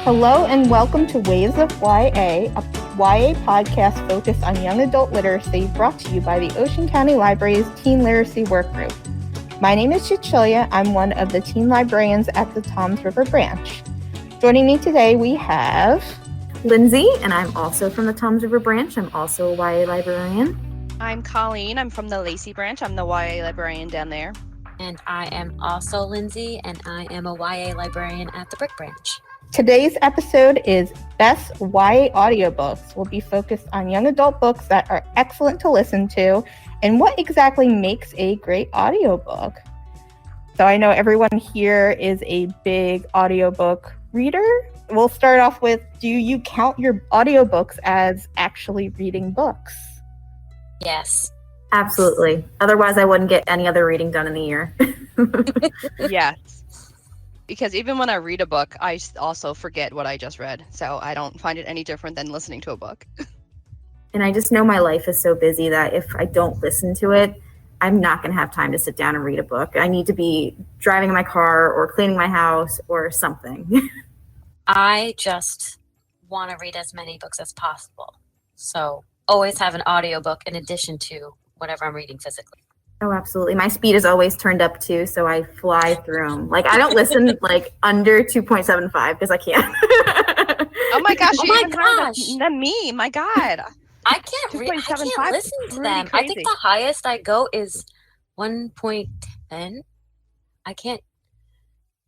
Hello and welcome to Waves of YA, a YA podcast focused on young adult literacy brought to you by the Ocean County Library's Teen Literacy Workgroup. My name is Cecilia. I'm one of the teen librarians at the Toms River Branch. Joining me today we have Lindsay, and I'm also from the Toms River Branch. I'm also a YA librarian. I'm Colleen. I'm from the Lacey Branch. I'm the YA librarian down there. And I am also Lindsay, and I am a YA librarian at the Brick Branch. Today's episode is Best YA Audiobooks. We'll be focused on young adult books that are excellent to listen to and what exactly makes a great audiobook. So I know everyone here is a big audiobook reader. We'll start off with, do you count your audiobooks as actually reading books? Yes. Absolutely. Otherwise, I wouldn't get any other reading done in the year. Yes. Because even when I read a book, I also forget what I just read. So I don't find it any different than listening to a book. And I just know my life is so busy that if I don't listen to it, I'm not going to have time to sit down and read a book. I need to be driving in my car or cleaning my house or something. I just want to read as many books as possible. So always have an audiobook in addition to whatever I'm reading physically. Oh, absolutely. My speed is always turned up too, so I fly through them. Like, I don't listen under 2.75 because I can't. Oh my gosh, Oh you my even higher gosh. than me. My God. I can't listen to pretty them. I think crazy. the highest I go is 1.10. I can't.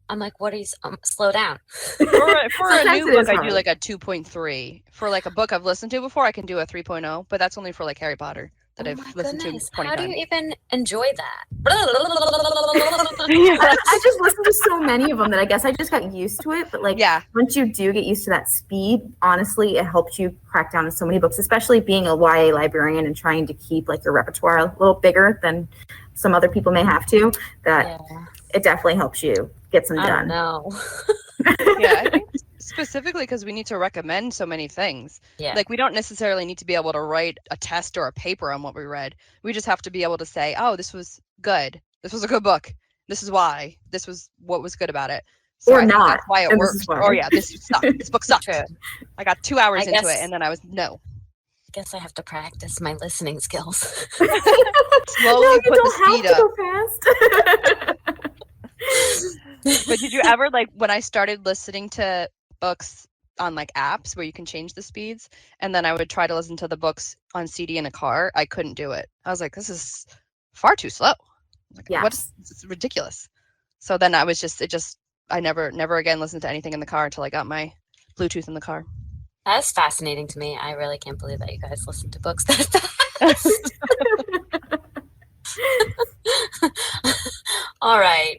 I'm like, what is, slow down. For a Sometimes new it is book, I do hard. like a 2.3. For like a book I've listened to before, I can do a 3.0, but that's only for like Harry Potter that Oh I've my listened goodness. to 20 How do times. you even enjoy that? I just listened to so many of them that I guess I just got used to it. But Yeah. once you do get used to that speed, honestly, it helps you crack down on so many books, especially being a YA librarian and trying to keep your repertoire a little bigger than some other people may have to. That it definitely helps you get some I done. don't know. Yeah, I think specifically because we need to recommend so many things. Yeah. Like, we don't necessarily need to be able to write a test or a paper on what we read. We just have to be able to say, oh, this was good. This was a good book. This is why. This was what was good about it. So Or I think not, that's why it and this works. is why. Or yeah, this sucked. This book sucked. True. I got 2 hours I into guess- it and then I was no. I guess I have to practice my listening skills. Slowly No, you put the don't speed have up. to go fast. But did you ever, when I started listening to books on apps where you can change the speeds, and then I would try to listen to the books on CD in a car, I couldn't do it. I was like, this is far too slow. Yes. This is ridiculous. So then I was I never again listened to anything in the car until I got my Bluetooth in the car. That's fascinating to me. I really can't believe that you guys listen to books that fast. All right.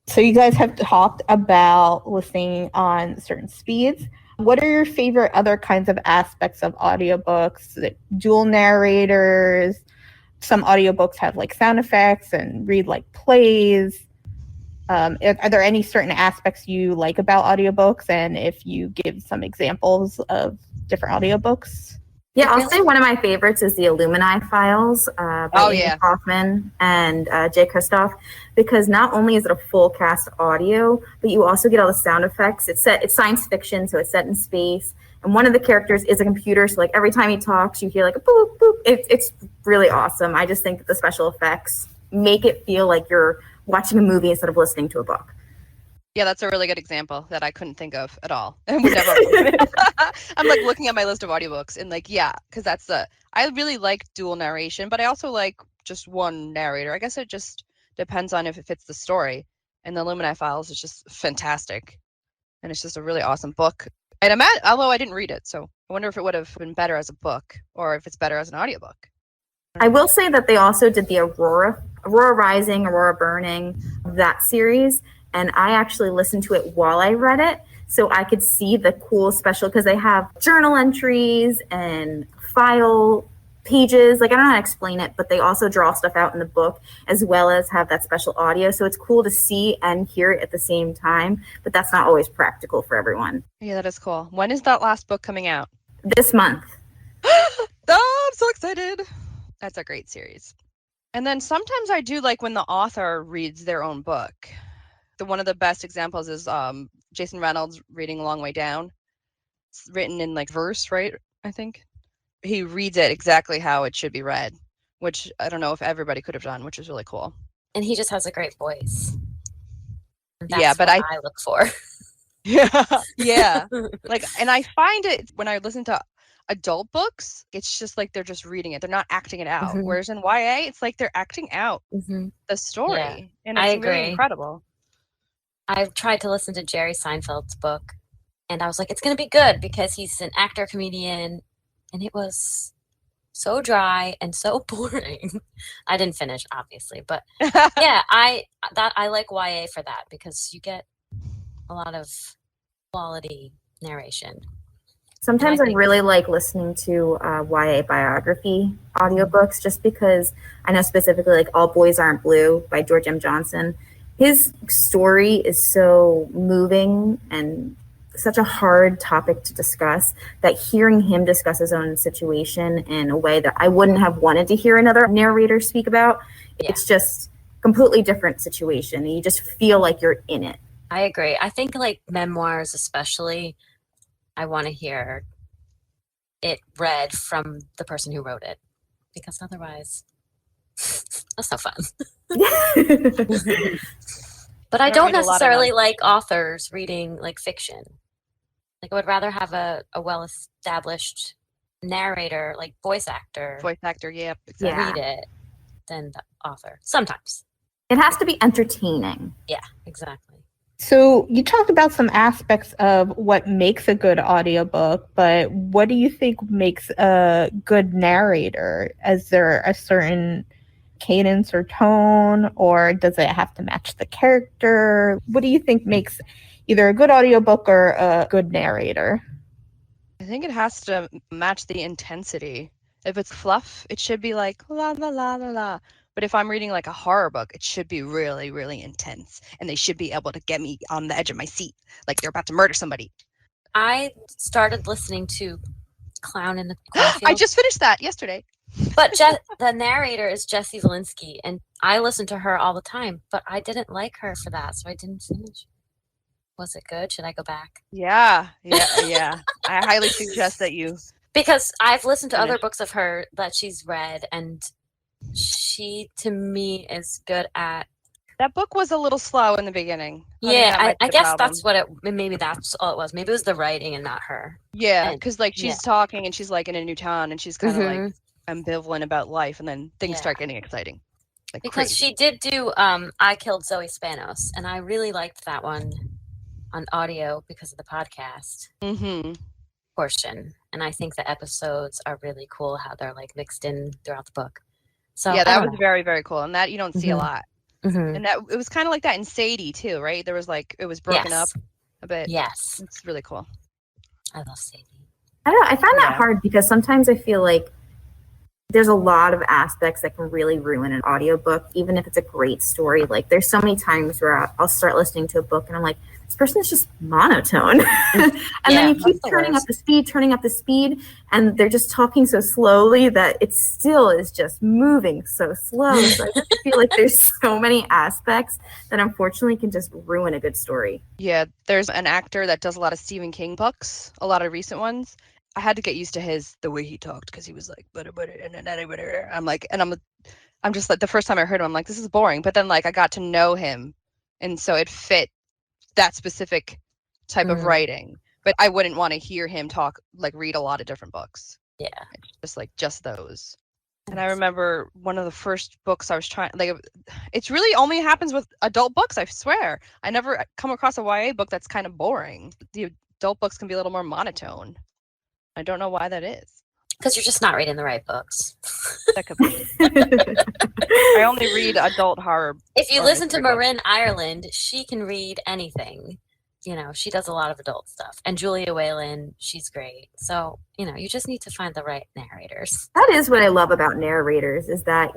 So you guys have talked about listening on certain speeds. What are your favorite other kinds of aspects of audiobooks? Like dual narrators. Some audiobooks have sound effects and read plays. Are there any certain aspects you like about audiobooks? And if you give some examples of different audiobooks? Yeah, I'll say one of my favorites is the Illumini Files by Amy Kaufman and Jay Kristoff, because not only is it a full cast audio, but you also get all the sound effects. It's science fiction, so it's set in space, and one of the characters is a computer, so every time he talks, you hear a boop, boop. It's really awesome. I just think that the special effects make it feel like you're watching a movie instead of listening to a book. Yeah, that's a really good example that I couldn't think of at all. And would never. I'm looking at my list of audiobooks and because I really like dual narration, but I also like just one narrator. I guess it just depends on if it fits the story. And the Illumini Files is just fantastic. And it's just a really awesome book. And although I didn't read it, so I wonder if it would have been better as a book or if it's better as an audiobook. I will say that they also did the Aurora Rising, Aurora Burning, that series. And I actually listened to it while I read it, so I could see the cool special, because they have journal entries and file pages. I don't know how to explain it, but they also draw stuff out in the book as well as have that special audio. So it's cool to see and hear it at the same time, but that's not always practical for everyone. Yeah, that is cool. When is that last book coming out? This month. Oh, I'm so excited. That's a great series. And then sometimes I do like when the author reads their own book. One of the best examples is Jason Reynolds reading A Long Way Down. It's written in like verse, right? I think he reads it exactly how it should be read, which I don't know if everybody could have done, which is really cool. And he just has a great voice. That's Yeah, but what I look for. Yeah. Like, and I find it when I listen to adult books, it's just like they're just reading it. They're not acting it out. Mhm. Whereas in YA, it's like they're acting out the story. And I it's agree. really incredible. I've tried to listen to Jerry Seinfeld's book, and I was like, it's going to be good because he's an actor, comedian, and it was so dry and so boring. I didn't finish, obviously, but yeah, I like YA for that because you get a lot of quality narration. Sometimes I really like listening to YA biography audiobooks just because I know specifically like All Boys Aren't Blue by George M. Johnson. His story is so moving and such a hard topic to discuss that hearing him discuss his own situation in a way that I wouldn't have wanted to hear another narrator speak about, it's just completely different situation. And you just feel like you're in it. I agree. I think like memoirs especially, I want to hear it read from the person who wrote it because otherwise that's no fun. But I don't necessarily like authors reading like fiction. Like I would rather have a well-established narrator, like voice actor, yeah, exactly. read it than the author. Sometimes. It has to be entertaining. Yeah, exactly. So you talked about some aspects of what makes a good audiobook, but what do you think makes a good narrator? Is there a certain cadence or tone, or does it have to match the character? What do you think makes either a good audiobook or a good narrator? I think it has to match the intensity. If it's fluff, it should be like la la la la la. But if I'm reading like a horror book, it should be really, really intense. And they should be able to get me on the edge of my seat, like they're about to murder somebody. I started listening to Clown in the Cornfield. I just finished that yesterday. But the narrator is Jessie Zielinski, and I listen to her all the time, but I didn't like her for that, so I didn't finish. Was it good? Should I go back? Yeah. I highly suggest that you... Because I've listened to other books of her that she's read, and she, to me, is good at... That book was a little slow in the beginning. I guess that's what maybe that's all it was. Maybe it was the writing and not her. Yeah, because like she's talking and she's like in a new town and she's kind of like ambivalent about life, and then things start getting exciting. Like because crazy. She did do I Killed Zoe Spanos, and I really liked that one on audio because of the podcast portion. And I think the episodes are really cool how they're like mixed in throughout the book. So yeah, that was very, very cool. And that you don't see a lot. And that it was kind of like that in Sadie too, right? There was like it was broken up a bit. Yes. It's really cool. I love Sadie. I don't know. I find that hard because sometimes I feel like there's a lot of aspects that can really ruin an audiobook, even if it's a great story. Like there's so many times where I'll start listening to a book and I'm like, this person is just monotone. And then you keep turning up the speed, and they're just talking so slowly that it still is just moving so slow. So I just feel like there's so many aspects that unfortunately can just ruin a good story. Yeah, there's an actor that does a lot of Stephen King books, a lot of recent ones. I had to get used to the way he talked because he was like, I'm just like, the first time I heard him, I'm like, this is boring. But then like I got to know him, and so it fit that specific type of writing. But I wouldn't want to hear him read a lot of different books. Yeah, it's just those. And I remember one of the first books I was trying, it's really only happens with adult books, I swear. I never come across a YA book that's kind of boring. The adult books can be a little more monotone. I don't know why that is. Because you're just not reading the right books. That could be. I only read adult horror. If you listen to Marin Ireland, she can read anything. You know, she does a lot of adult stuff. And Julia Whalen, she's great. So, you just need to find the right narrators. That is what I love about narrators, is that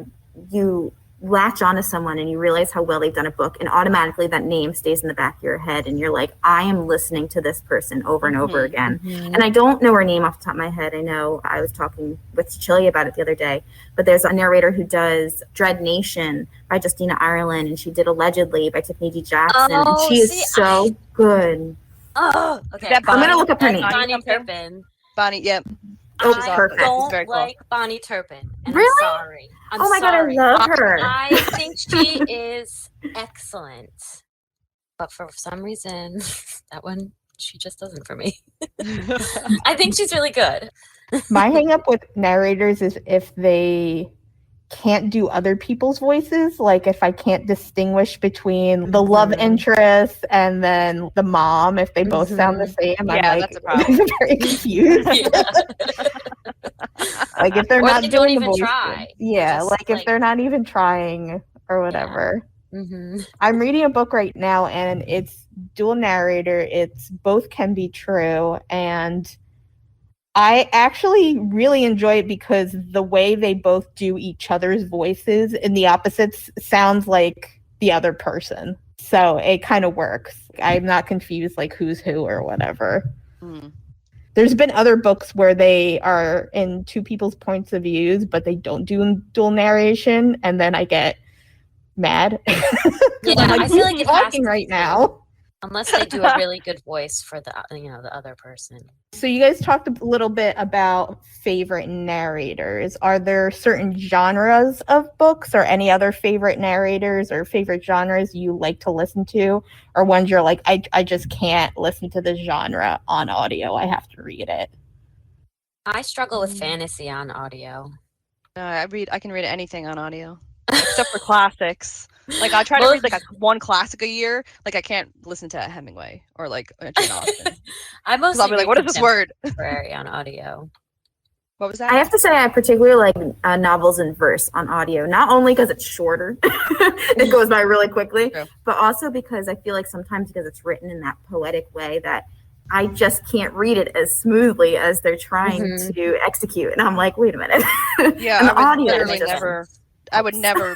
you latch onto someone and you realize how well they've done a book, and automatically that name stays in the back of your head, and you're like, I am listening to this person over and over again. And I don't know her name off the top of my head. I know I was talking with Cecilia about it the other day, but there's a narrator who does Dread Nation by Justina Ireland, and she did Allegedly by Tiffany D. Jackson. And she is so good. Oh, okay. that I'm gonna Bonnie? look up her Bonnie name. Bonnie something? Turpin. Bonnie, yep. Oh, She's I perfect. awesome. She's don't very cool. like Bonnie Turpin, and Really? I'm sorry. I'm Oh my sorry. God, I love her. I think she is excellent, but for some reason, that one she just doesn't for me. I think she's really good. My hang up with narrators is if they can't do other people's voices, like if I can't distinguish between the love Mhm. interest and then the mom, if they both sound the same, I'm Yeah, like, that's a problem. I'm very confused. Yeah. Like if they're Or not they don't doing the even voice, try. yeah, Just, like if like- they're not even trying or whatever. Mm-hmm. I'm reading a book right now and it's dual narrator. It's both can be true, and I actually really enjoy it because the way they both do each other's voices in the opposites sounds like the other person. So it kind of works. I'm not confused like who's who or whatever. Mm. There's been other books where they are in two people's points of views, but they don't do dual narration, and then I get mad. 'Cause Yeah, I'm like, I feel who's like it has talking to right be. now? Unless they do a really good voice for the the other person. So you guys talked a little bit about favorite narrators. Are there certain genres of books or any other favorite narrators or favorite genres you like to listen to, or ones you're like, I just can't listen to this genre on audio. I have to read it. I struggle with fantasy on audio. I can read anything on audio, except for classics. Like I try to read like one classic a year. Like I can't listen to Hemingway or like Jane Austen. I mostly I'll be like, what is this word? contemporary on audio. What was that? I have to say, I particularly like novels in verse on audio, not only because it's shorter, it goes by really quickly, True. but also because I feel like sometimes because it's written in that poetic way that I just can't read it as smoothly as they're trying to execute. And I'm like, wait a minute. Yeah, And the I would audio is literally just- never. I would never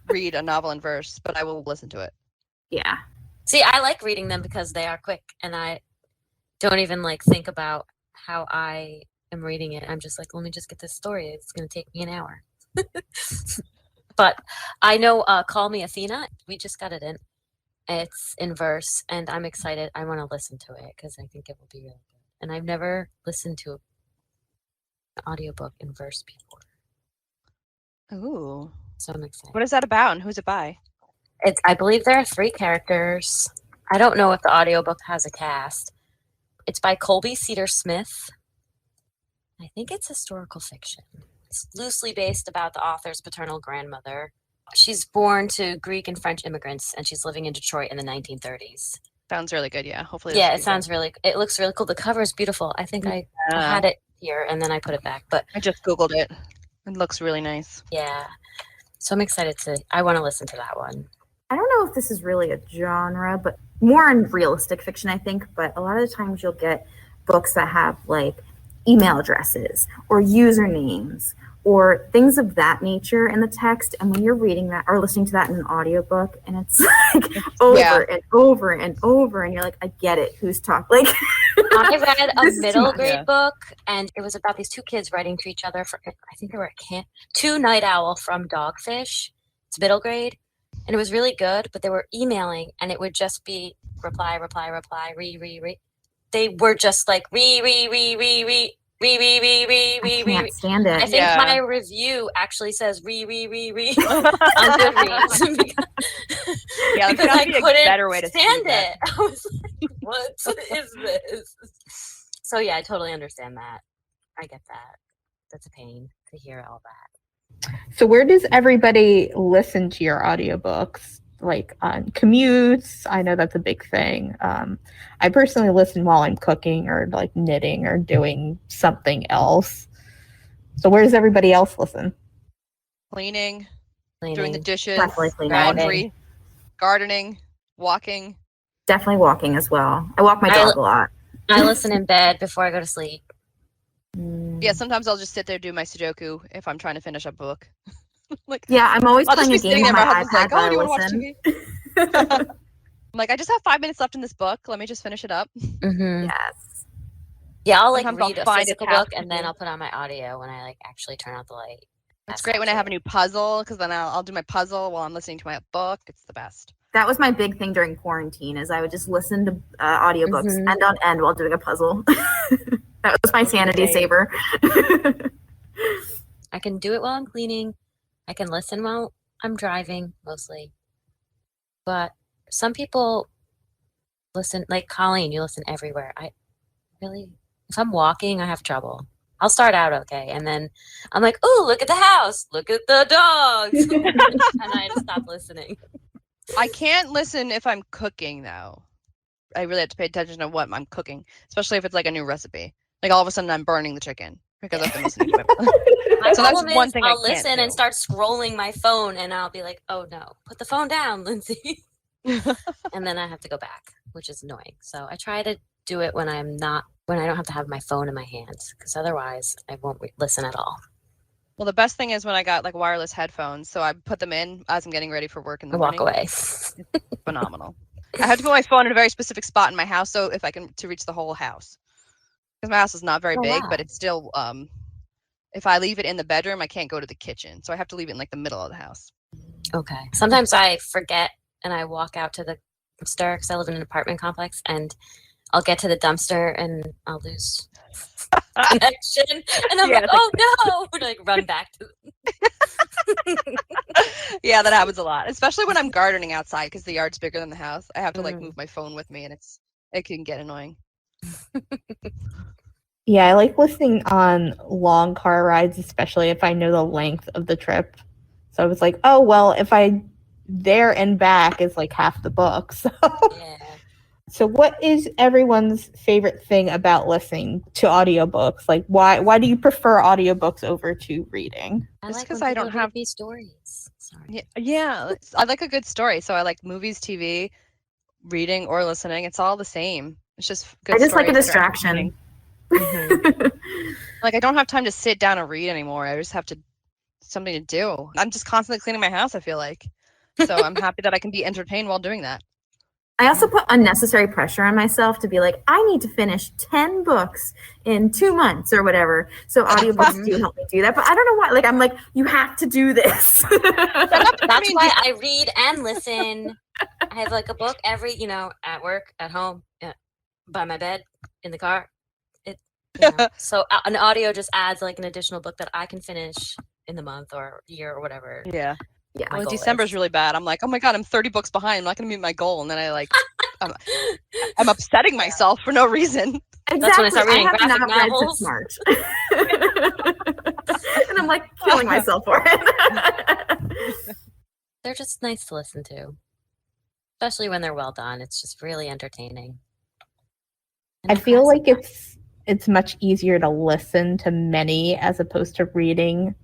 read a novel in verse, but I will listen to it. Yeah. See, I like reading them because they are quick, and I don't even like think about how I am reading it. I'm just like, let me just get this story. It's going to take me an hour. But I know Call Me Athena, we just got it in. It's in verse, and I'm excited. I want to listen to it because I think it will be really good. And I've never listened to an audiobook in verse before, Ooh. so I'm excited. What is that about and who's it by? I believe there are 3 characters. I don't know if the audiobook has a cast. It's by Colby Cedar Smith. I think it's historical fiction. It's loosely based about the author's paternal grandmother. She's born to Greek and French immigrants, and she's living in Detroit in the 1930s. Sounds really good. Yeah, hopefully. Yeah, it sounds really. It looks really cool. The cover is beautiful. I think I had it here, and then I put it back. But I just googled it. It looks really nice. yeah, so I'm excited to. I want to listen to that one. I don't know if this is really a genre, but more in realistic fiction, I think. But a lot of the times you'll get books that have like email addresses or usernames or things of that nature in the text. And when you're reading that or listening to that in an audiobook, and it's like over and over and over, and you're like, I get it. Who's talking? Like, I read a This is middle not- grade book, and it was about these 2 kids writing to each other for, I think they were at camp, 2 Night Owl from Dogfish. It's middle grade, and it was really good, but they were emailing, and it would just be reply, reply, reply, re. They were just like re. I can't stand it. I think my review actually says re on Goodreads Yeah, because I couldn't better way to stand say that. it. I was like, what is this? So yeah, I totally understand that. I get that. That's a pain to hear all that. So where does everybody listen to your audiobooks? Like on commutes? I know that's a big thing. I personally listen while I'm cooking or like knitting or doing something else. So where does everybody else listen? Cleaning, doing the Cleaning. dishes, Definitely cleaning. laundry, gardening, walking. Definitely walking as well. I walk my dog a lot. I listen in bed before I go to sleep. Yeah, sometimes I'll just sit there do my Sudoku if I'm trying to finish up a book. Like, Yeah, I'm always I'll just playing be a game sitting there. on My my husband's like, iPad while "Oh, I do you want to watch listen. TV?" I'm like, I just have 5 minutes left in this book. Let me just finish it up. Mm-hmm. Yes. Yeah, I'll like Sometimes I'll read a find a physical task book to and then do. I'll put on my audio when I like actually turn out the light. It's great when I have a new puzzle because then I'll do my puzzle while I'm listening to my book. It's the best. That was my big thing during quarantine, is I would just listen to audiobooks end on end while doing a puzzle. That was my sanity saver. I can do it while I'm cleaning. I can listen while I'm driving, mostly. But some people listen, like Colleen, you listen everywhere. If I'm walking, I have trouble. I'll start out okay, and then I'm like, "Oh, look at the house! Look at the dogs!" And I just stop listening. I can't listen if I'm cooking, though. I really have to pay attention to what I'm cooking, especially if it's like a new recipe. Like all of a sudden, I'm burning the chicken because I've been listening to it. My So that's problem one is thing I I'll can't listen do. and start scrolling my phone, and I'll be like, "Oh no, put the phone down, Lindsay." And then I have to go back, which is annoying. So I try to do it when I don't have to have my phone in my hands, because otherwise I won't listen at all. Well, the best thing is when I got like wireless headphones, so I put them in as I'm getting ready for work in the I morning. walk away. It's phenomenal. I have to put my phone in a very specific spot in my house, so if I can to reach the whole house, because my house is not very big, wow. but it's still if I leave it in the bedroom, I can't go to the kitchen, so I have to leave it in like the middle of the house. Okay. Sometimes I forget and I walk out to the dumpster, because I live in an apartment complex, and I'll get to the dumpster and I'll lose connection, and I'm like, "Oh no!" And like run back to. Yeah, that happens a lot, especially when I'm gardening outside because the yard's bigger than the house. I have to like move my phone with me, and it can get annoying. Yeah, I like listening on long car rides, especially if I know the length of the trip. So I was like, oh, well, if I there and back is like half the book. So, Yeah. So what is everyone's favorite thing about listening to audiobooks? Like, why do you prefer audiobooks over to reading? I Just like 'cause when I don't people have- read these stories. Sorry. Yeah, I like a good story, so I like movies, TV, reading, or listening. It's all the same. It's just good. I just like a stories that are distraction. Like I don't have time to sit down and read anymore. I just have something to do. I'm just constantly cleaning my house, I feel like. So I'm happy that I can be entertained while doing that. I also put unnecessary pressure on myself to be like, I need to finish 10 books in 2 months or whatever. So audiobooks do help me do that. But I don't know why. Like, I'm like, you have to do this. That's why I read and listen. I have like a book every, at work, at home, by my bed, in the car. So an audio just adds like an additional book that I can finish in the month or year or whatever. Yeah. Yeah. Well, December's really bad. I'm like, oh my God, I'm 30 books behind. I'm not going to meet my goal. And then I'm upsetting myself for no reason. Exactly. That's when I start reading I have graphic not read novels. since March. And I'm like killing myself for it. They're just nice to listen to, especially when they're well done. It's just really entertaining. I feel like it's much easier to listen to many as opposed to reading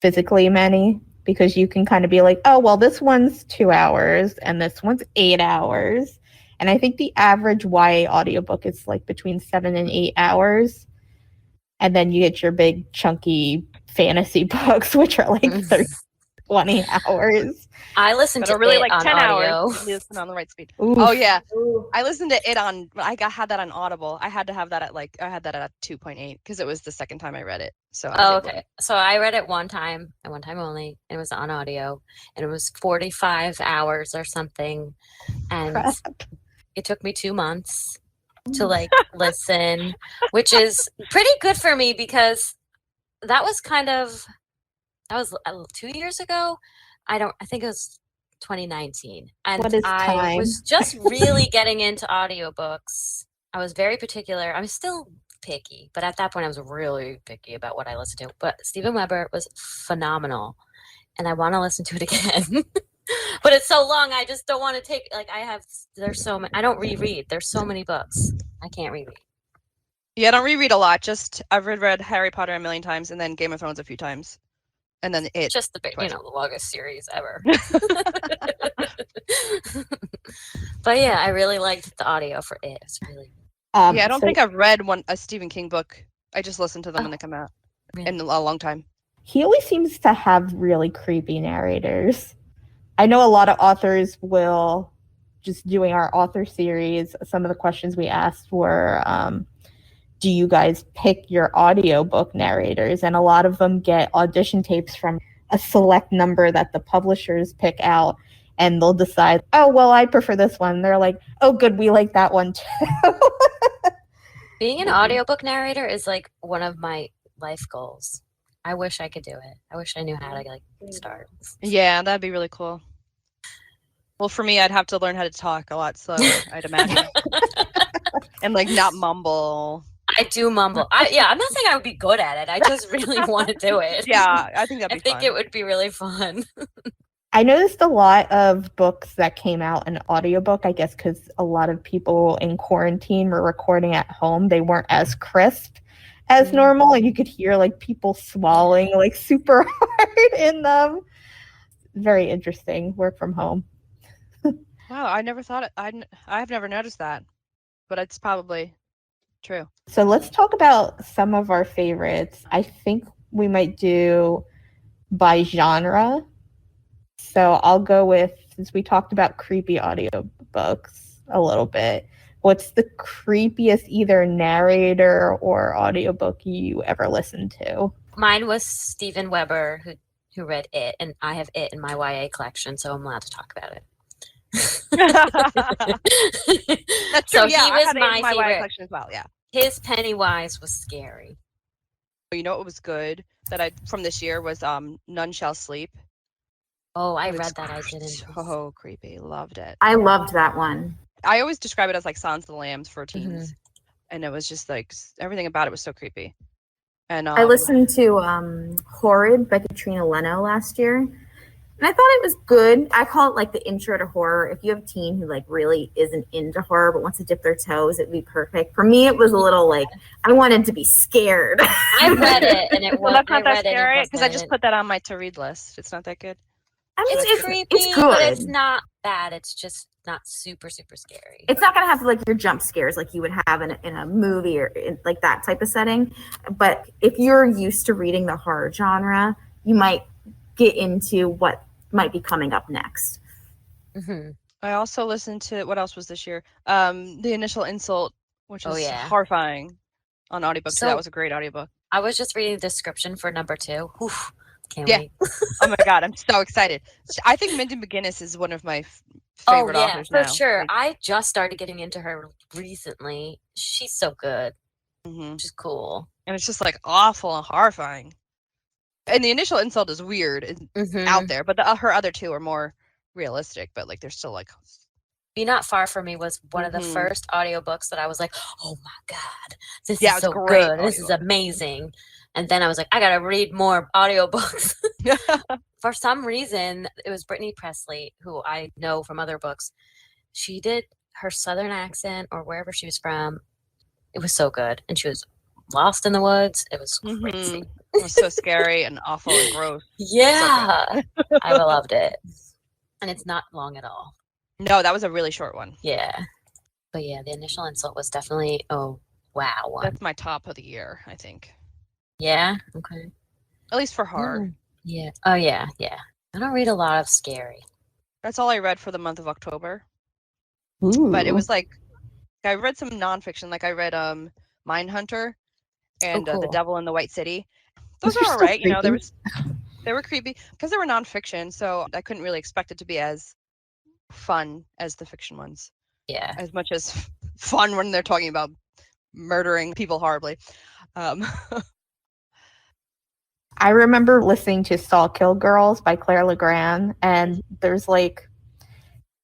physically many, because you can kind of be like, oh, well, this one's 2 hours and this one's 8 hours. And I think the average YA audiobook is like between 7 and 8 hours. And then you get your big chunky fantasy books, which are like 30, 20 hours. I listen to really it like on 10 audio. hours. Listen on the right speed. Oof. Oh yeah. I listened to it on. I had that on Audible. I had to have that at I had that at 2.8 because it was the second time I read it. So Okay. So I read it one time and one time only. It was on audio, and it was 45 hours or something, and Crap. it took me 2 months to like listen, which is pretty good for me, because that was 2 years ago. I think it was 2019, and What is I time? was just really getting into audiobooks. I was very particular. I was still picky, but at that point I was really picky about what I listened to. But Steven Weber was phenomenal, and I want to listen to it again. But it's so long, I just don't want to take, there's so many, I don't reread. There's so many books. I can't reread. Yeah, I don't reread a lot. I've read Harry Potter a million times and then Game of Thrones a few times. And then It's just the longest series ever. But yeah, I really liked the audio for it. It's really I don't think I've read a Stephen King book. I just listen to them when they come out in a long time. He always seems to have really creepy narrators. I know a lot of authors will, just doing our author series, some of the questions we asked were, do you guys pick your audiobook narrators? And a lot of them get audition tapes from a select number that the publishers pick out. and they'll decide, oh, well, I prefer this one. They're like, oh, good, we like that one too. Being an audiobook narrator is like one of my life goals. I wish I could do it. I wish I knew how to like start. Yeah, that'd be really cool. Well, for me, I'd have to learn how to talk a lot slower, I'd imagine. And like not mumble. I do mumble. I'm not saying I would be good at it. I just really want to do it. Yeah, I think that'd be I think it would be really fun. I noticed a lot of books that came out in audiobook, I guess because a lot of people in quarantine were recording at home. They weren't as crisp as normal, and you could hear like people swallowing like super hard in them. Very interesting. Work from home. Wow, I never thought it. I've never noticed that, but it's probably true. So let's talk about some of our favorites. I think we might do by genre. So I'll go with, since we talked about creepy audiobooks a little bit, what's the creepiest either narrator or audiobook you ever listened to? Mine was Steven Weber, who read It, and I have It in my YA collection, so I'm allowed to talk about it. That's true. So Yeah, he I was had it in my my YA favorite. collection as well. Yeah. His Pennywise was scary. You know what was good that I from this year was None Shall Sleep. Oh, I It was read that. I didn't. So creepy. Loved it. I loved that one. I always describe it as like Silence of the Lambs for teens, and it was just like everything about it was so creepy. And I listened to Horrid by Katrina Leno last year, and I thought it was good. I call it like the intro to horror. If you have a teen who like really isn't into horror but wants to dip their toes, it'd be perfect. For me, it was a little like I wanted to be scared. I read it, and it was that's not that I read scary it because I just put that on my to read list. It's not that good. I mean, It's creepy, it's good. but it's not bad. It's just not super, super scary. It's not gonna have like your jump scares like you would have in a movie or in, like that type of setting. But if you're used to reading the horror genre, you might get into what might be coming up next. I also listened to what else was this year? The Initial Insult, which is horrifying on audiobook. So that was a great audiobook. I was just reading the description for number 2. Oof, can't wait. Oh my god, I'm so excited. I think Mindy McGinnis is one of my favorite authors now. For sure. Like, I just started getting into her recently. She's so good. She's cool. And it's just like awful and horrifying. And The Initial Insult is weird and out there, but her other two are more realistic, but like they're still like. Be Not Far From Me was one of the first audiobooks that I was like, oh my god, this is so good. This is amazing. And then I was like, I gotta read more audiobooks. For some reason, it was Brittany Presley, who I know from other books. She did her Southern accent or wherever she was from. It was so good. And she was lost in the woods. It was crazy. It was so scary and awful and gross. Yeah. I loved it. And it's not long at all. No, that was a really short one. Yeah. But yeah, The Initial Insult was definitely one. That's my top of the year, I think. Yeah? Okay. At least for horror. Yeah. Oh, yeah. Yeah. I don't read a lot of scary. That's all I read for the month of October. Ooh. But it was like, I read some nonfiction. Like I read Mindhunter and The Devil in the White City. Those are all right. You know, they were creepy because they were nonfiction. So I couldn't really expect it to be as fun as the fiction ones. Yeah. As much as fun when they're talking about murdering people horribly. I remember listening to Saw Kill Girls by Claire Legrand, and there's like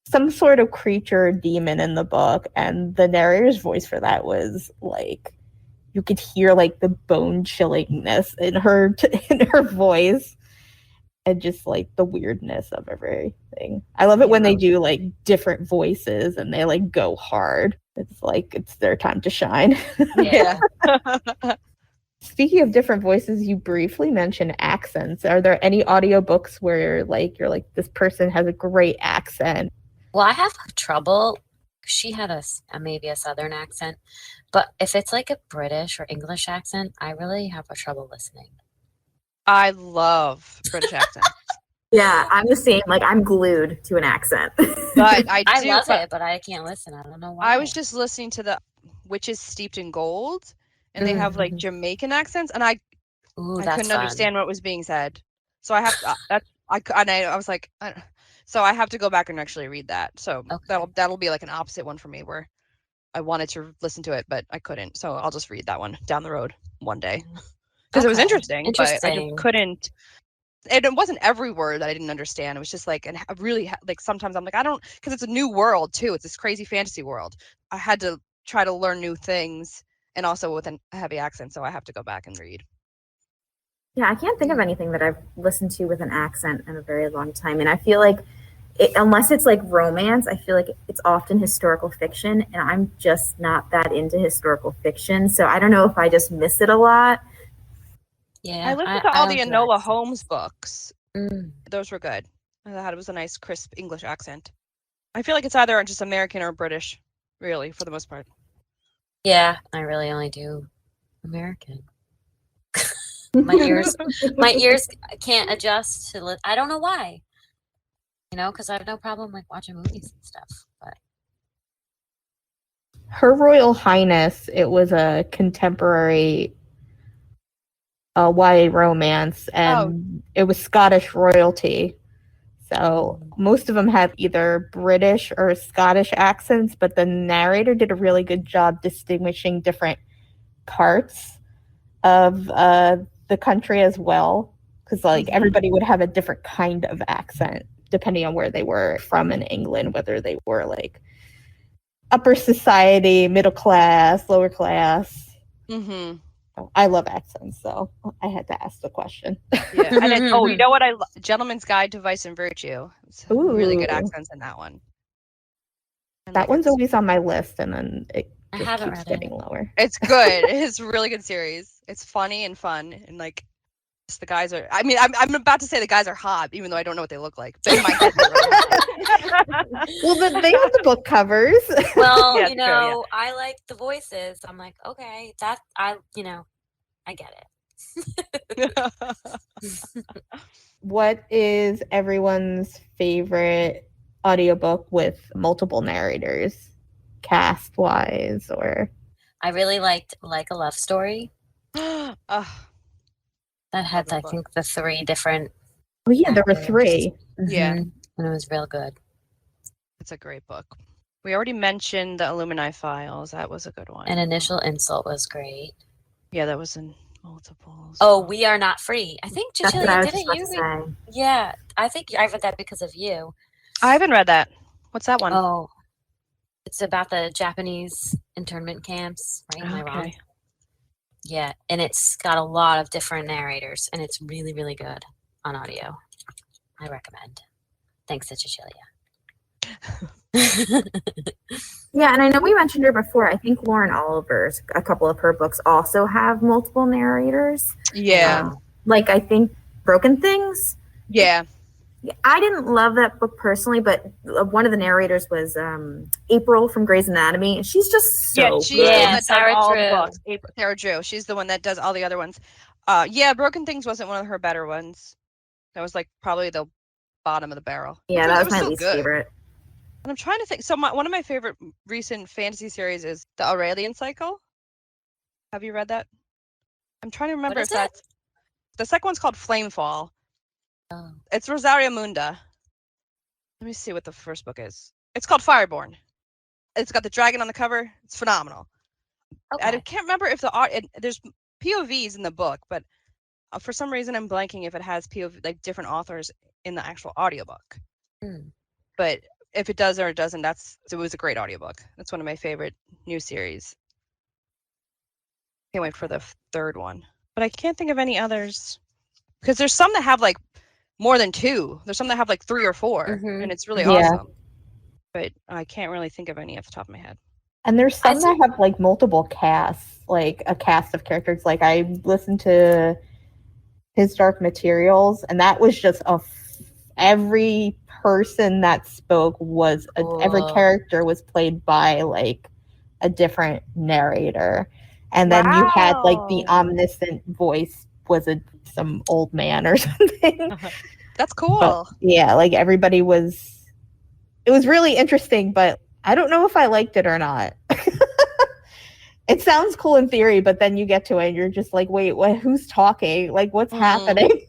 some sort of creature or demon in the book, and the narrator's voice for that was like you could hear like the bone chillingness in her voice, and just like the weirdness of everything. I love it when they do like different voices and they like go hard. It's like it's their time to shine. Yeah. Speaking of different voices, you briefly mentioned accents. Are there any audiobooks where you're like this person has a great accent? Well, I have trouble. She had maybe a Southern accent, but if it's like a British or English accent, I really have a trouble listening. I love British accents. Yeah, I'm the same. Like I'm glued to an accent. But I love it, but I can't listen. I don't know why. I was just listening to the Witches Steeped in Gold, and they have like Jamaican accents, and I couldn't understand what was being said. So I have I was like, So I have to go back and actually read that. So Okay. that'll be like an opposite one for me where I wanted to listen to it, but I couldn't. So I'll just read that one down the road one day because it was Okay. interesting, but I just Interesting. couldn't. It wasn't every word that I didn't understand. It was just like, and really, like sometimes I'm like, I don't, because it's a new world too. It's this crazy fantasy world. I had to try to learn new things, and also with a heavy accent. So I have to go back and read. Yeah, I can't think of anything that I've listened to with an accent in a very long time. And I feel like, unless it's like romance, I feel like it's often historical fiction. And I'm just not that into historical fiction. So I don't know if I just miss it a lot. Yeah. I listened to all the don't do Enola accents. Holmes books. Mm. Those were good. I thought it was a nice, crisp English accent. I feel like it's either just American or British, really, for the most part. Yeah, I really only do American. My ears can't adjust to I don't know why. Because I have no problem like watching movies and stuff. But Her Royal Highness, it was a contemporary YA romance, and it was Scottish royalty. So most of them have either British or Scottish accents, but the narrator did a really good job distinguishing different parts of the country as well. Because everybody would have a different kind of accent depending on where they were from in England, whether they were like upper society, middle class, lower class. Mm-hmm. I love accents, so I had to ask the question. Yeah, and you know what? Gentleman's Guide to Vice and Virtue. It's really good accents in that one. And that one's always on my list, and then it just keeps getting lower. It's good. It's a really good series. It's funny and fun, and like the guys are. I mean, I'm about to say the guys are hot, even though I don't know what they look like. But in my head, well, they have the book covers. Well, true, I like the voices. I'm like, okay, I get it. What is everyone's favorite audiobook with multiple narrators, cast wise, or? I really liked Like a Love Story. That had, I think, the 3 different. Oh yeah, there were 3. Yeah, and it was real good. It's a great book. We already mentioned the Illuminae Files. That was a good one. An Initial Insult was great. Yeah, that was in multiples. Oh, We Are Not Free. I think Cecilia, didn't you read? Yeah, I think I read that because of you. I haven't read that. What's that one? Oh, it's about the Japanese internment camps, right? Am I wrong? Yeah, and it's got a lot of different narrators, and it's really, really good on audio. I recommend. Thanks to Cecilia. Yeah, and I know we mentioned her before. I think Lauren Oliver's, a couple of her books also have multiple narrators. Yeah. Like I think Broken Things. Yeah. I didn't love that book personally, but one of the narrators was April from Grey's Anatomy, and she's just so she's the one that Sarah does all Drew. the books. Sarah Drew. She's the one that does all the other ones. Broken Things wasn't one of her better ones. That was like probably the bottom of the barrel. Yeah, that was my least favorite. And I'm trying to think. So one of my favorite recent fantasy series is the Aurelian Cycle. Have you read that? I'm trying to remember if that's the second one's called Flamefall. Oh. It's Rosaria Munda. Let me see what the first book is. It's called Fireborn. It's got the dragon on the cover. It's phenomenal. Okay. I can't remember if there's POVs in the book, but for some reason I'm blanking if it has POV, like different authors in the actual audiobook. But if it does or it doesn't, it was a great audiobook. That's one of my favorite new series. Can't wait for the third one. But I can't think of any others. Because there's some that have like more than 2. There's some that have like 3 or 4. And it's really awesome. But I can't really think of any off the top of my head. And there's some that have like multiple casts, like a cast of characters. Like I listened to His Dark Materials, and that was just every person that spoke was every character was played by like a different narrator, and then you had like the omniscient voice was some old man or something. That's cool. But, yeah, like everybody was. It was really interesting, but I don't know if I liked it or not. It sounds cool in theory, but then you get to it and you're just like, wait, who's talking? Like, what's happening?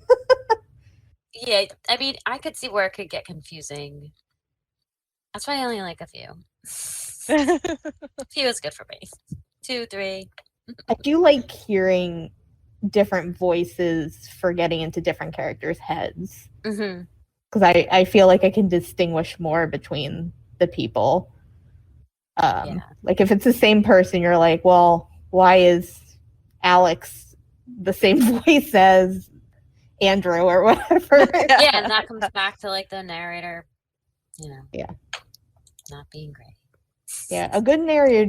Yeah, I mean, I could see where it could get confusing. That's why I only like a few. A few is good for me. 2, 3. I do like hearing different voices for getting into different characters' heads. Mm-hmm. Because I feel like I can distinguish more between the people. Yeah. Like if it's the same person, you're like, well, why is Alex the same voice as Andrew or whatever? Yeah, and that comes back to like the narrator, Yeah. not being great. Yeah, a good narrator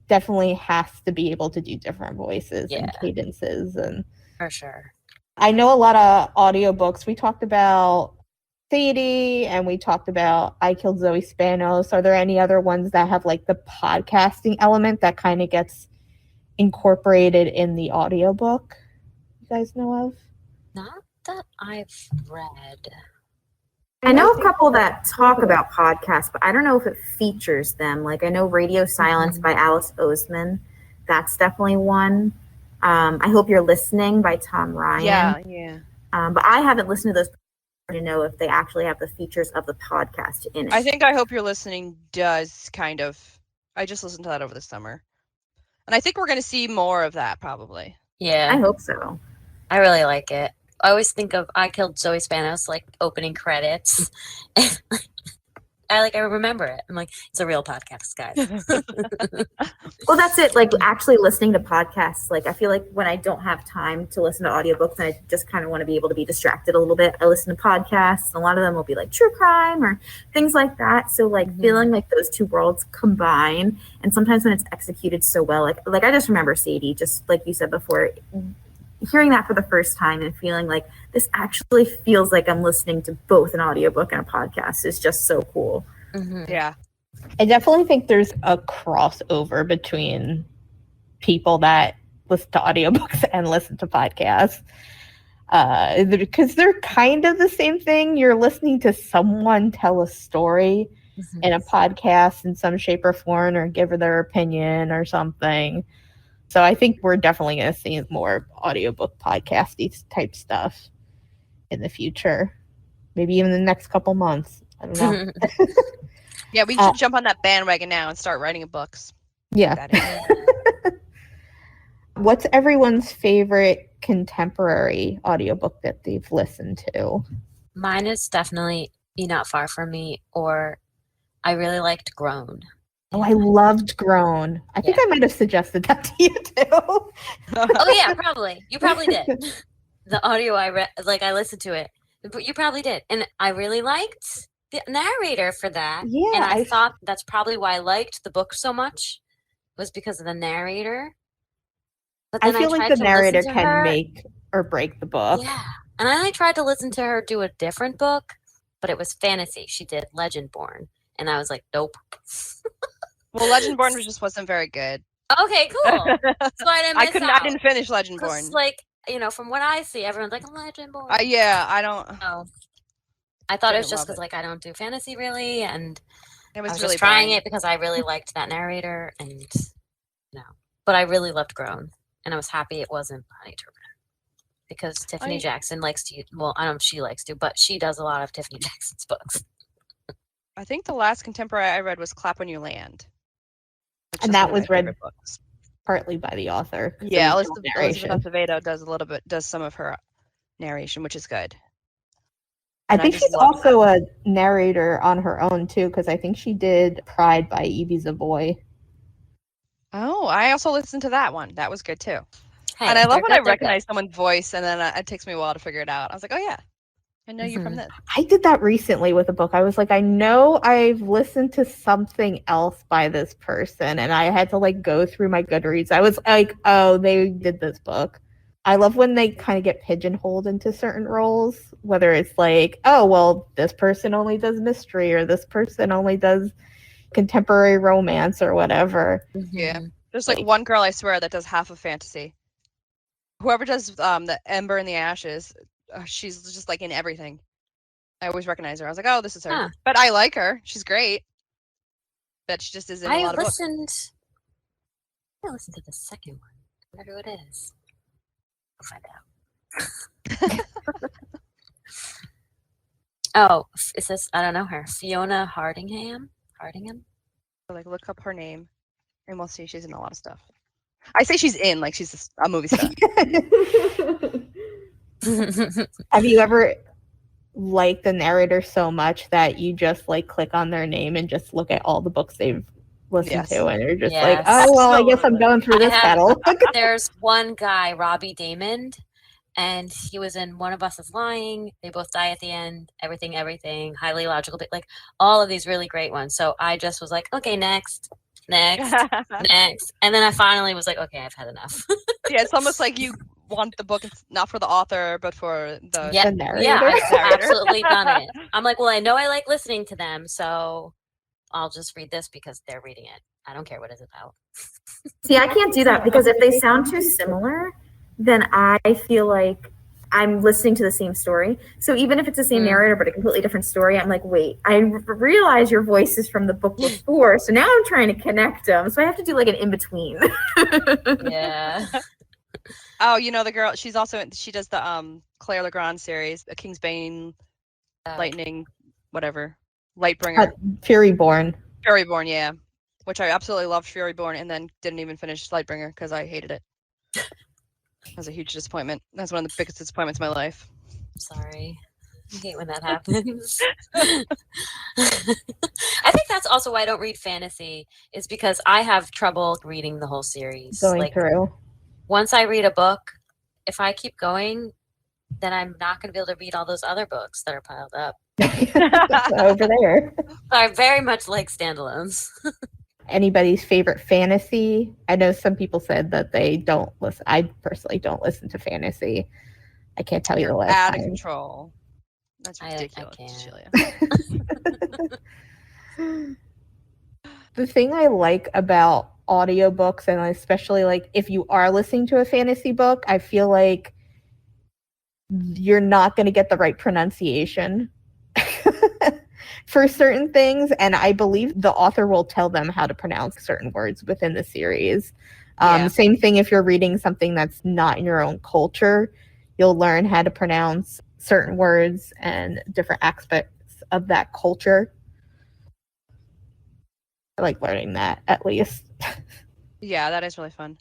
definitely has to be able to do different voices and Yeah. cadences. And For sure. I know a lot of audiobooks. We talked about Sadie and we talked about I Killed Zoe Spanos. Are there any other ones that have like the podcasting element that kind of gets incorporated in the audiobook you guys know of? Not that I've read. I know a couple that talk about podcasts, but I don't know if it features them. Like I know Radio Silence by Alice Oseman. That's definitely one. I Hope You're Listening by Tom Ryan. Yeah. But I haven't listened to those to know if they actually have the features of the podcast in it. I think I Hope You're Listening does kind of. I just listened to that over the summer. And I think we're going to see more of that probably. Yeah. I hope so. I really like it. I always think of I Killed Zoe Spanos like opening credits. I remember it. I'm like, it's a real podcast, guys. Well, that's it. Like actually listening to podcasts. Like I feel like when I don't have time to listen to audiobooks and I just kind of want to be able to be distracted a little bit, I listen to podcasts. A lot of them will be like true crime or things like that. So like feeling like those two worlds combine, and sometimes when it's executed so well, like I just remember Sadie, just like you said before, hearing that for the first time and feeling like this actually feels like I'm listening to both an audiobook and a podcast is just so cool. Mm-hmm. Yeah. I definitely think there's a crossover between people that listen to audiobooks and listen to podcasts. Because they're kind of the same thing. You're listening to someone tell a story in a podcast in some shape or form or give their opinion or something. So I think we're definitely going to see more audiobook podcasty type stuff in the future. Maybe even the next couple months. I don't know. Yeah, we should jump on that bandwagon now and start writing books. Yeah. What's everyone's favorite contemporary audiobook that they've listened to? Mine is definitely Be Not Far From Me, or I really liked Grown. Oh, I loved Grown. I think I might have suggested that to you too. Oh yeah, probably. You probably did. The audio I read, like I listened to it, but you probably did. And I really liked the narrator for that. Yeah, and I thought that's probably why I liked the book so much, was because of the narrator. But then I feel like the narrator can make or break the book. Yeah. And I tried to listen to her do a different book, but it was fantasy. She did Legendborn. And I was like, nope. Well, Legendborn just wasn't very good. Okay, cool. So I didn't miss out. I didn't finish Legendborn. Like, from what I see, everyone's like, Legendborn. Yeah, I don't. Oh. I thought it was just because, like, I don't do fantasy really, and it was I was really just trying boring. it because I really liked that narrator, and no. But I really loved Grown, and I was happy it wasn't Honey Turbine. Because Tiffany Jackson likes to, well, I don't know if she likes to, but she does a lot of Tiffany Jackson's books. I think the last contemporary I read was Clap When You Land. And that was read partly by the author. Yeah, Elizabeth Acevedo does some of her narration, which is good. I think she's also a narrator on her own too, because I think she did Pride by Evie Zavoy. Oh, I also listened to that one. That was good too. Hey, and I love when I recognize someone's voice, and then it takes me a while to figure it out. I was like, oh yeah, I know you from this. I did that recently with a book. I was like, I know I've listened to something else by this person, and I had to like go through my Goodreads. I was like, oh, they did this book. I love when they kind of get pigeonholed into certain roles, whether it's like, oh, well, this person only does mystery, or this person only does contemporary romance, or whatever. Yeah, there's like one girl, I swear, that does half of fantasy. Whoever does the Ember and the Ashes, she's just like in everything. I always recognize her. I was like, oh, this is her. Huh. But I like her. She's great. But she just is in a lot of books. I listened to the second one. I wonder who it is. I'll find out. Oh, is this? I don't know her. Fiona Hardingham. Like, look up her name, and we'll see. She's in a lot of stuff. I say she's in, like she's a movie star. Have you ever liked the narrator so much that you just like click on their name and just look at all the books they've listened Yes. to, and you're just Yes. like, oh well, I guess I'm Absolutely. going through I this have- catalog. There's one guy, Robbie Damon, and he was in One of Us is Lying. They both die at the end. Everything, highly logical, but like all of these really great ones. So I just was like, okay, next, next, and then I finally was like, okay, I've had enough. Yeah, it's almost like you want the book, it's not for the author, but for the Yeah, The narrator. yeah, I've narrator. absolutely done it. I'm like, well, I know I like listening to them, so I'll just read this because they're reading it. I don't care what it's about. See, I can't do that because if they sound too similar, then I feel like I'm listening to the same story. So even if it's the same narrator but a completely different story, I'm like, wait, I realize your voice is from the book before, so now I'm trying to connect them. So I have to do like an in-between. Yeah. Oh, you know the girl. She does the Claire Legrand series, the Kingsbane, Lightning, whatever, Lightbringer, Furyborn. Furyborn, yeah, which I absolutely loved Furyborn, and then didn't even finish Lightbringer because I hated it. It was a huge disappointment. That's one of the biggest disappointments of my life. I'm sorry. I hate when that happens. I think that's also why I don't read fantasy, is because I have trouble reading the whole series. Going through. Once I read a book, if I keep going, then I'm not going to be able to read all those other books that are piled up. Over there. I very much like standalones. Anybody's favorite fantasy? I know some people said that they don't listen. I personally don't listen to fantasy. I can't tell you the last Out of time. control. That's I ridiculous, can't. Julia. The thing I like about audiobooks, and especially like if you are listening to a fantasy book, I feel like you're not going to get the right pronunciation for certain things, and I believe the author will tell them how to pronounce certain words within the series. Same thing if you're reading something that's not in your own culture, you'll learn how to pronounce certain words and different aspects of that culture. I like learning that, at least. Yeah, that is really fun.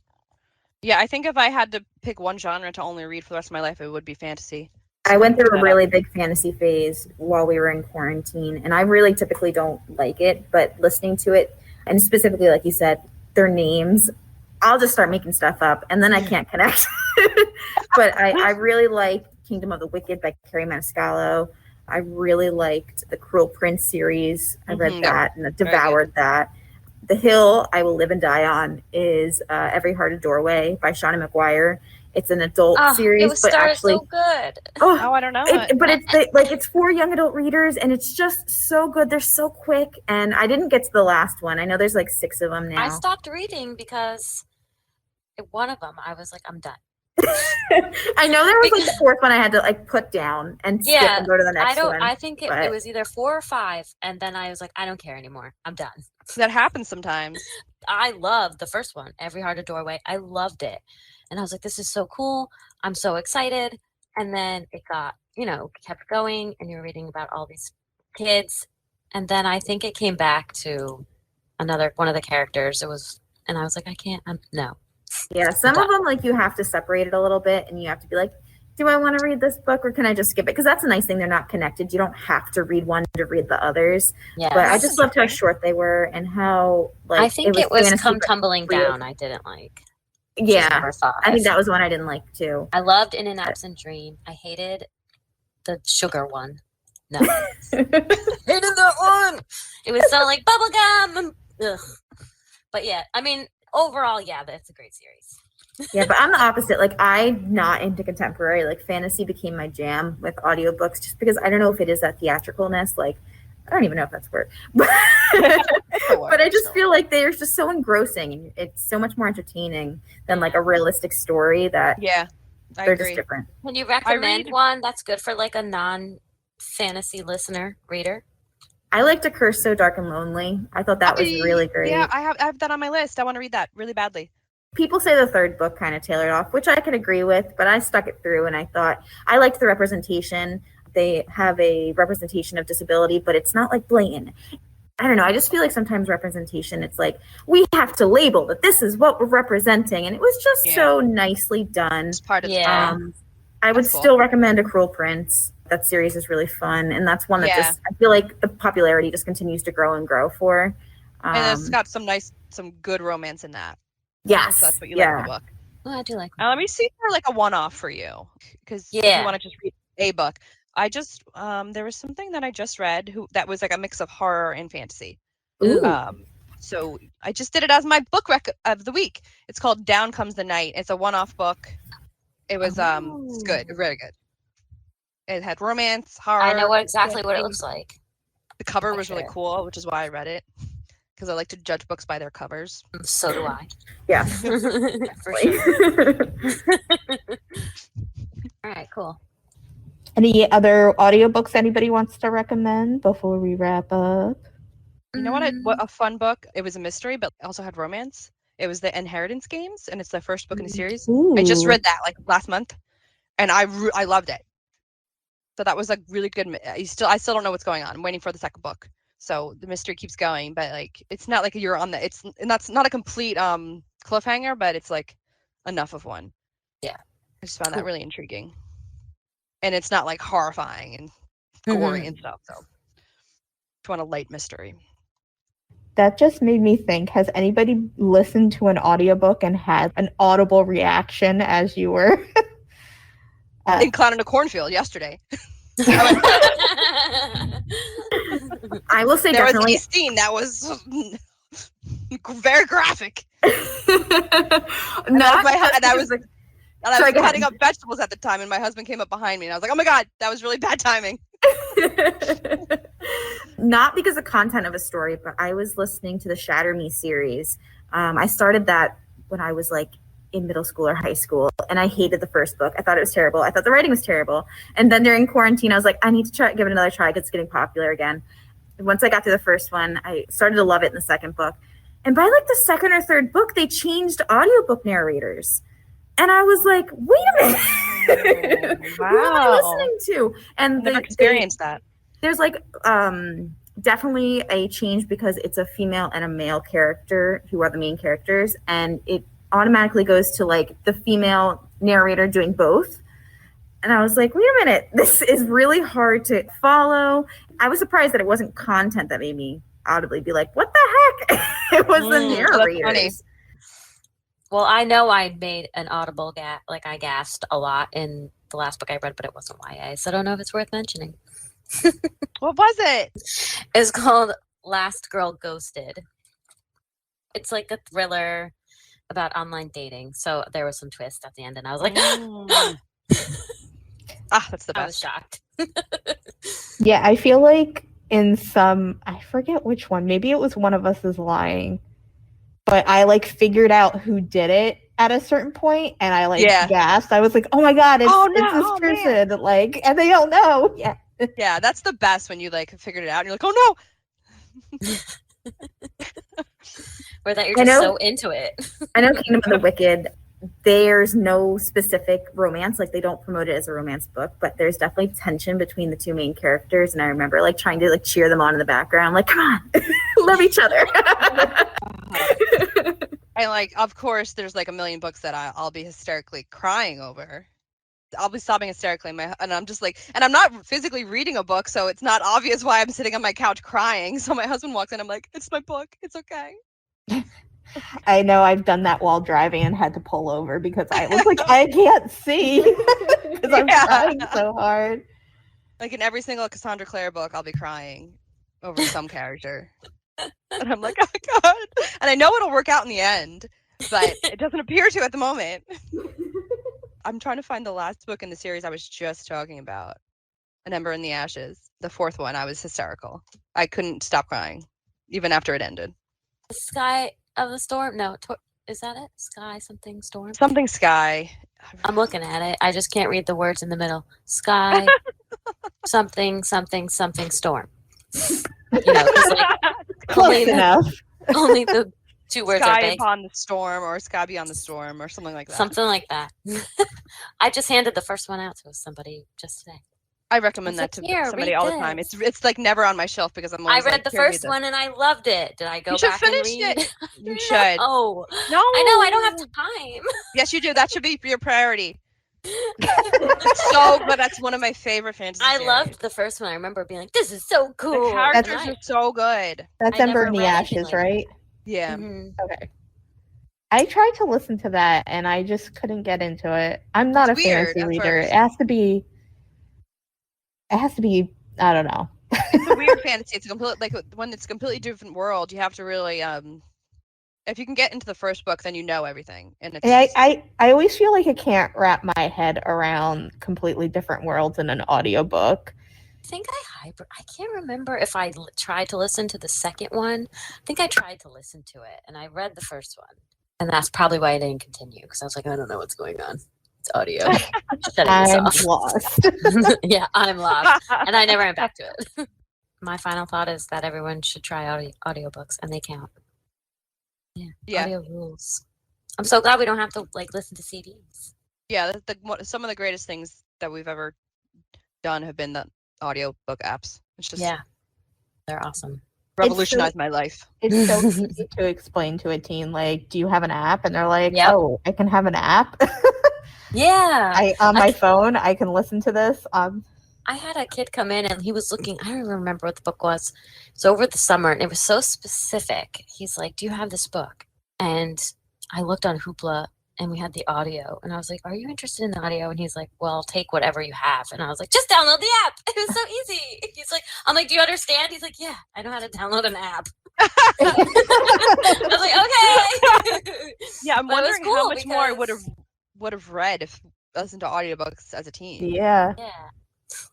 Yeah, I think if I had to pick one genre to only read for the rest of my life, it would be fantasy. I went through a really big fantasy phase while we were in quarantine, and I really typically don't like it, but listening to it, and specifically, like you said, their names, I'll just start making stuff up, and then I can't connect. But I really like Kingdom of the Wicked by Carrie Maniscalco. I really liked the Cruel Prince series. I read that and devoured that. The Hill I Will Live and Die On is Every Heart a Doorway by Shauna McGuire. It's an adult series, it was but actually so good. Oh, I don't know. but it's for young adult readers, and it's just so good. They're so quick, and I didn't get to the last one. I know there's like 6 of them now. I stopped reading because one of them I was like, I'm done. I know there was like the 4th one I had to like put down and skip and go to the next one. I think it was either 4 or 5, and then I was like, I don't care anymore. I'm done. That happens sometimes. I loved the first one, Every Heart a Doorway. I loved it. And I was like, this is so cool. I'm so excited. And then it got, kept going, and you're reading about all these kids. And then I think it came back to one of the characters. And I was like, I can't, no. Yeah, some of them, like, you have to separate it a little bit, and you have to be like, do I want to read this book, or can I just skip it? Because that's a nice thing. They're not connected. You don't have to read one to read the others. Yes. But I just loved how short they were and how, like, I think it was fantasy, Come but Tumbling real. Down I didn't like. Yeah, Number 5. I think that was one I didn't like, too. I loved In an Absent Dream. I hated the sugar one. No. Hated that one. It was so like bubblegum. Ugh. But yeah, I mean, overall, yeah, that's a great series. Yeah, but I'm the opposite. Like, I'm not into contemporary. Like, fantasy became my jam with audiobooks just because I don't know if it is that theatricalness. Like, I don't even know if that's a word. But I just feel like they're just so engrossing, and it's so much more entertaining than like a realistic story that they're just different. Can you recommend one that's good for like a non-fantasy reader? I liked A Curse So Dark and Lonely. I thought that was really great. Yeah, I have that on my list. I want to read that really badly. People say the 3rd book kind of tailored off, which I could agree with, but I stuck it through, and I thought I liked the representation they have a representation of disability, but it's not like blatant. I don't know. I just feel like sometimes representation, it's like, we have to label that this is what we're representing. And it was just so nicely done. It's part of I would That's cool. still recommend A Cruel Prince. That series is really fun. And that's one that just, I feel like the popularity just continues to grow and grow for. And it's got some good romance in that. Yes. So that's what you like in the book. Oh, I do like that. Let me see for like a one-off for you. Because if you want to just read a book. I just, there was something that I just read that was like a mix of horror and fantasy. Ooh. So I just did it as my book rec of the week. It's called Down Comes the Night. It's a one-off book. It was it's good, really good. It had romance, horror. I know exactly what it looks like. The cover was really cool, which is why I read it. Because I like to judge books by their covers. So do I. Yeah. For sure. All right, cool. Any other audiobooks anybody wants to recommend before we wrap up? You know what a fun book? It was a mystery, but also had romance. It was the Inheritance Games, and it's the first book in the series. Ooh. I just read that like last month, and I loved it. So that was like really good. I still don't know what's going on. I'm waiting for the second book. So the mystery keeps going, but like it's not like you're on the. And that's not a complete cliffhanger, but it's like enough of one. Yeah, I just found that really intriguing. And it's not like horrifying and gory and stuff. So if you want a light mystery. That just made me think, has anybody listened to an audiobook and had an audible reaction as you were? In Clown in a Cornfield yesterday. I will say there definitely. was a scene that was very graphic. I was cutting up vegetables at the time, and my husband came up behind me, and I was like, "Oh my god, that was really bad timing." Not because of content of a story, but I was listening to the Shatter Me series. I started that when I was like in middle school or high school, and I hated the first book. I thought it was terrible. I thought the writing was terrible. And then during quarantine, I was like, I need to give it another try because it's getting popular again. And once I got through the first one, I started to love it in the second book. And by like the second or third book, they changed audiobook narrators. And I was like, wait a minute. Wow. Who am I listening to? And I've never experienced that. There's like definitely a change because it's a female and a male character who are the main characters. And it automatically goes to like the female narrator doing both. And I was like, wait a minute, this is really hard to follow. I was surprised that it wasn't content that made me audibly be like, what the heck? It was the narrators. Well, I know I made an audible I gasped a lot in the last book I read, but it wasn't YA, so I don't know if it's worth mentioning. What was it? It's called Last Girl Ghosted. It's like a thriller about online dating. So there was some twist at the end, and I was like, that's the best. I was shocked. Yeah, I feel like in some, I forget which one, maybe it was One of Us is Lying, but I like figured out who did it at a certain point, and I like gasped. I was like, oh my god, it's this person, man. Like, and they don't know. Yeah. Yeah, that's the best when you like figured it out and you're like, oh no. Or that you're just so into it. I know Kingdom of the Wicked, there's no specific romance. Like they don't promote it as a romance book, but there's definitely tension between the two main characters. And I remember like trying to like cheer them on in the background, like, come on, love each other. And like, of course, there's like a million books that I'll be hysterically crying over. I'll be sobbing hysterically, and I'm just like, and I'm not physically reading a book, so it's not obvious why I'm sitting on my couch crying. So my husband walks in, I'm like, it's my book, it's okay. I know I've done that while driving and had to pull over because I was like, I can't see because I'm crying so hard. Like in every single Cassandra Clare book, I'll be crying over some character. And I'm like, oh my god. And I know it'll work out in the end, but it doesn't appear to at the moment. I'm trying to find the last book in the series I was just talking about. An Ember in the Ashes. The fourth one, I was hysterical. I couldn't stop crying, even after it ended. Sky of the Storm? No, is that it? Sky something storm? Something Sky. I'm looking at it. I just can't read the words in the middle. Sky something something something storm. You know, close enough. Only the two words Sky are big. Upon the Storm or Sky Beyond the Storm or something like that. Something like that. I just handed the first one out to somebody just today. I recommend I was that like, to "Here, somebody read all the time. this." It's like never on my shelf because I'm I always read like, the "Here, read first this." one and I loved it. Did I go You should back and finish read? it. You should. No. No. I know, I don't have time. Yes, you do. That should be your priority. It's so good. That's one of my favorite fantasy I series. loved the first one. I remember being like, "This is so The cool." characters And are so good. That's I Ember never in the read anything Ashes, like right? Yeah. Mhm. Okay. I tried to listen to that and I just couldn't get into it. I'm not It's a weird fantasy at reader. first. It has to be, I don't know. It's a weird fantasy. It's a complete like when it's a completely different world. You have to really if you can get into the first book, then you know everything. And it's I always feel like I can't wrap my head around completely different worlds in an audiobook. I think I can't remember if I tried to listen to the second one. I think I tried to listen to it, and I read the first one. And that's probably why I didn't continue, because I was like, I don't know what's going on. It's audio. Shutting this I'm off. lost. Yeah, I'm lost. And I never went back to it. My final thought is that everyone should try audiobooks, and they count. Yeah. Audio rules. I'm so glad we don't have to like listen to CDs. Yeah, some of the greatest things that we've ever done have been the audiobook apps. It's just They're awesome. revolutionized my life. It's so easy to explain to a teen, like, do you have an app? And they're like, Yep. oh, I can have an app? Yeah. On my phone, I can listen to this. I had a kid come in and he was looking, I don't even remember what the book was. It's over the summer and it was so specific. He's like, do you have this book? And I looked on Hoopla and we had the audio and I was like, are you interested in the audio? And he's like, well, take whatever you have. And I was like, just download the app. It was so easy. He's like, I'm like, do you understand? He's like, yeah, I know how to download an app. I was like, okay. Yeah, I'm But it was wondering how cool much more I because- would have read if I listened to audiobooks as a teen. Yeah. Yeah.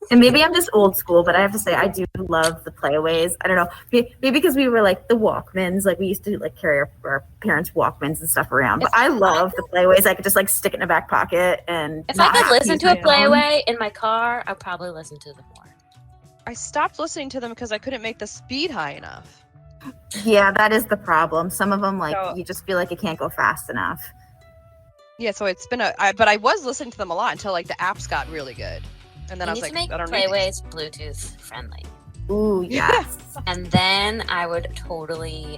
And maybe I'm just old school, but I have to say I do love the playaways. I don't know, maybe because we were like the Walkmans, like we used to like carry our parents' Walkmans and stuff around. But I love the playaways. I could just like stick it in a back pocket and. If I could listen to a my phone. playaway in my car, I'd probably listen to them more. I stopped listening to them because I couldn't make the speed high enough. Yeah, that is the problem. Some of them, like, So- you just feel like it can't go fast enough. Yeah, so it's been but I was listening to them a lot until like the apps got really good. And then You I was need like, to I make don't need playways Bluetooth friendly. Ooh, yes. And then I would totally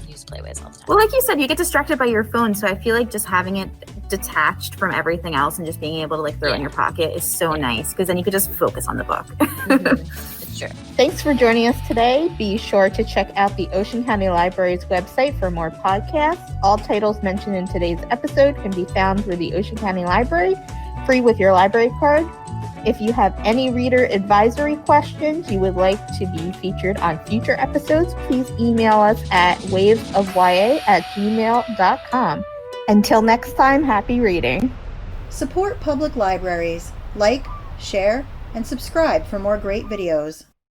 use playways all the time. Well, like you said, you get distracted by your phone, so I feel like just having it detached from everything else and just being able to like throw it in your pocket is so nice, because then you could just focus on the book. It's true. Thanks for joining us today. Be sure to check out the Ocean County Library's website for more podcasts. All titles mentioned in today's episode can be found through the Ocean County Library, free with your library card. If you have any reader advisory questions you would like to be featured on future episodes, please email us at wavesofya@gmail.com. Until next time, happy reading. Support public libraries. Like, share, and subscribe for more great videos.